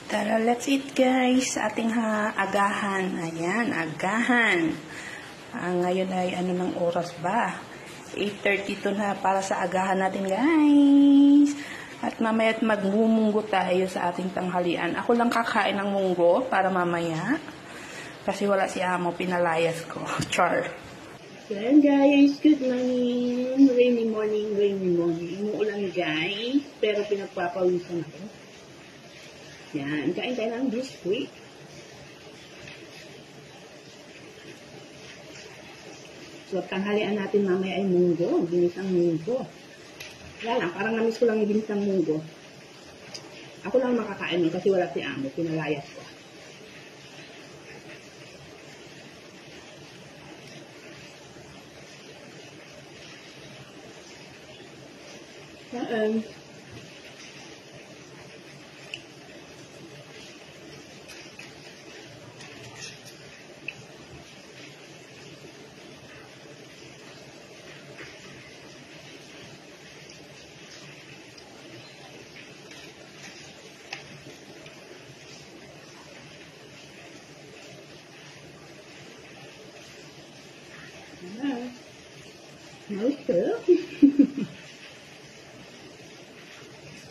Tara, let's eat guys sa ating agahan. Ayan, agahan. Ngayon ay ano ng oras ba? 8:32 na para sa agahan natin guys. At mamaya magmumunggo tayo sa ating tanghalian. Ako lang kakain ng munggo para mamaya. Kasi wala si Amo, pinalayas ko. Char. Ayan guys, good morning. Rainy morning, rainy morning. Umuulan guys, pero pinagpapawisan ako. Yan, kain tayo ng biscuit. So, tanghalian natin mamaya ay munggo, ginisang munggo. Wala lang, parang namis ko lang yung ginisang munggo. Ako lang makakain nun kasi wala si Amo, pinalayas ko. Saan?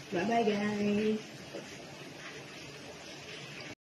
Bye-bye guys.